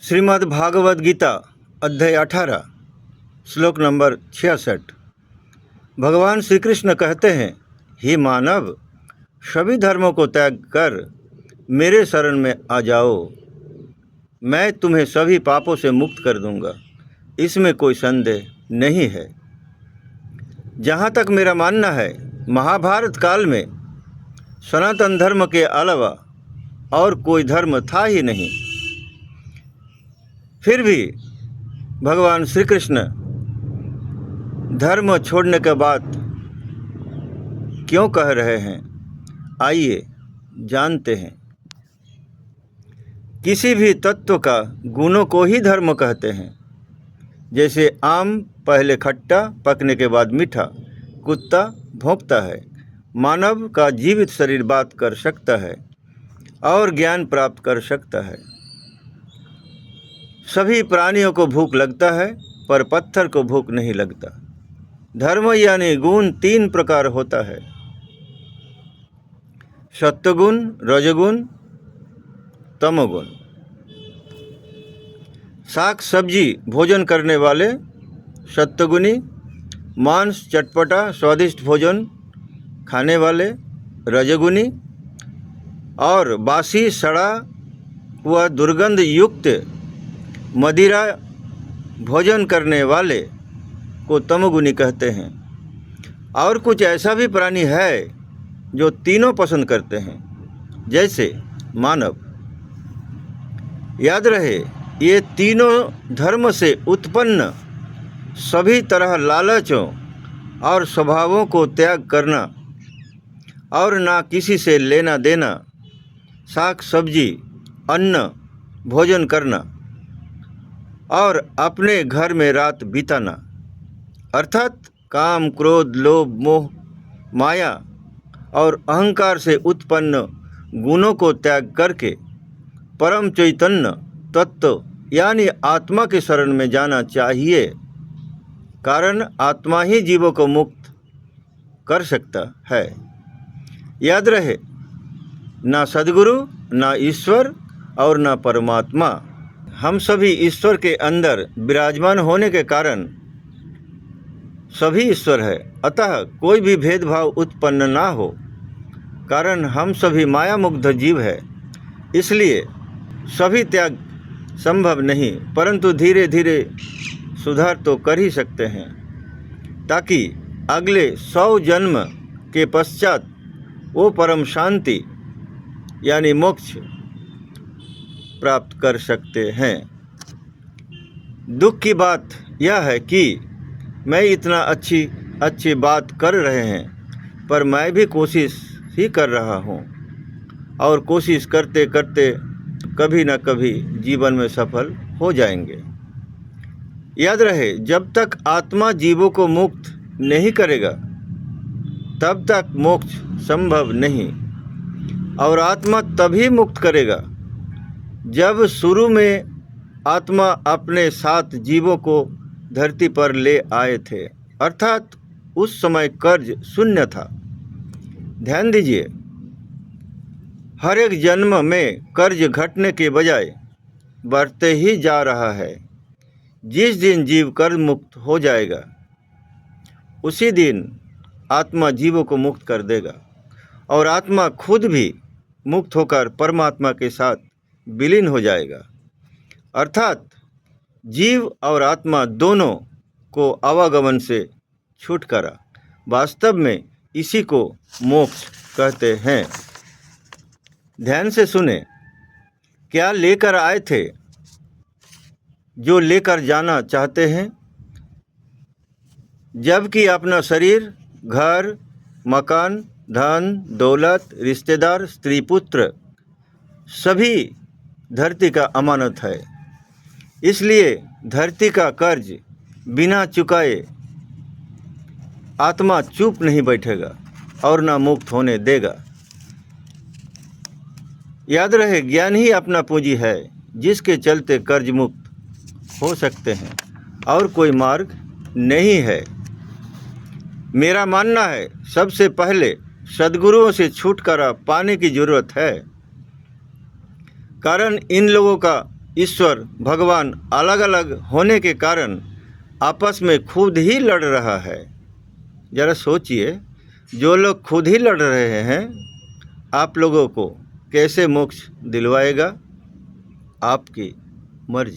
श्रीमद् भागवत गीता अध्याय 18 श्लोक नंबर 66। भगवान श्री कृष्ण कहते हैं, हे मानव, सभी धर्मों को त्याग कर मेरे शरण में आ जाओ। मैं तुम्हें सभी पापों से मुक्त कर दूंगा, इसमें कोई संदेह नहीं है। जहाँ तक मेरा मानना है, महाभारत काल में सनातन धर्म के अलावा और कोई धर्म था ही नहीं। फिर भी भगवान श्री कृष्ण धर्म छोड़ने के बाद क्यों कह रहे हैं, आइए जानते हैं। किसी भी तत्व का गुणों को ही धर्म कहते हैं। जैसे आम पहले खट्टा, पकने के बाद मीठा, कुत्ता भौंकता है, मानव का जीवित शरीर बात कर सकता है और ज्ञान प्राप्त कर सकता है। सभी प्राणियों को भूख लगता है, पर पत्थर को भूख नहीं लगता। धर्म यानी गुण 3 प्रकार होता है: सत्वगुण, रजगुण, तमोगुण। शाक सब्जी भोजन करने वाले सत्वगुणी, मांस चटपटा स्वादिष्ट भोजन खाने वाले रजगुणी, और बासी सड़ा हुआ दुर्गंध युक्त मदिरा भोजन करने वाले को तमोगुणी कहते हैं। और कुछ ऐसा भी प्राणी है जो तीनों पसंद करते हैं, जैसे मानव। याद रहे, ये तीनों धर्म से उत्पन्न सभी तरह लालचों और स्वभावों को त्याग करना और ना किसी से लेना देना, शाक सब्जी अन्न भोजन करना और अपने घर में रात बिताना, अर्थात काम, क्रोध, लोभ, मोह, माया और अहंकार से उत्पन्न गुणों को त्याग करके परम चैतन्य तत्व यानी आत्मा के शरण में जाना चाहिए। कारण आत्मा ही जीवों को मुक्त कर सकता है। याद रहे, ना सद्गुरु, ना ईश्वर और ना परमात्मा। हम सभी ईश्वर के अंदर विराजमान होने के कारण सभी ईश्वर है। अतः कोई भी भेदभाव उत्पन्न ना हो, कारण हम सभी माया मुग्ध जीव है। इसलिए सभी त्याग संभव नहीं, परंतु धीरे धीरे सुधार तो कर ही सकते हैं, ताकि अगले 100 जन्म के पश्चात वो परम शांति यानी मोक्ष प्राप्त कर सकते हैं। दुख की बात यह है कि मैं इतना अच्छी बात कर रहे हैं, पर मैं भी कोशिश ही कर रहा हूँ, और कोशिश करते करते कभी न कभी जीवन में सफल हो जाएंगे। याद रहे, जब तक आत्मा जीवों को मुक्त नहीं करेगा, तब तक मोक्ष संभव नहीं। और आत्मा तभी मुक्त करेगा जब शुरू में आत्मा अपने साथ जीवों को धरती पर ले आए थे, अर्थात उस समय कर्ज शून्य था। ध्यान दीजिए, हर एक जन्म में कर्ज घटने के बजाय बढ़ते ही जा रहा है। जिस दिन जीव कर्ज मुक्त हो जाएगा, उसी दिन आत्मा जीवों को मुक्त कर देगा, और आत्मा खुद भी मुक्त होकर परमात्मा के साथ विलीन हो जाएगा। अर्थात जीव और आत्मा दोनों को आवागमन से छुटकारा। वास्तव में इसी को मोक्ष कहते हैं। ध्यान से सुने, क्या लेकर आए थे जो लेकर जाना चाहते हैं, जबकि अपना शरीर, घर, मकान, धन, दौलत, रिश्तेदार, स्त्री, पुत्र सभी धरती का अमानत है। इसलिए धरती का कर्ज बिना चुकाए आत्मा चुप नहीं बैठेगा और ना मुक्त होने देगा। याद रहे, ज्ञान ही अपना पूंजी है, जिसके चलते कर्ज मुक्त हो सकते हैं, और कोई मार्ग नहीं है। मेरा मानना है, सबसे पहले सद्गुरुओं से छुटकारा पाने की जरूरत है। कारण इन लोगों का ईश्वर भगवान अलग अलग होने के कारण आपस में खुद ही लड़ रहा है। ज़रा सोचिए, जो लोग खुद ही लड़ रहे हैं, आप लोगों को कैसे मोक्ष दिलवाएगा? आपकी मर्जी।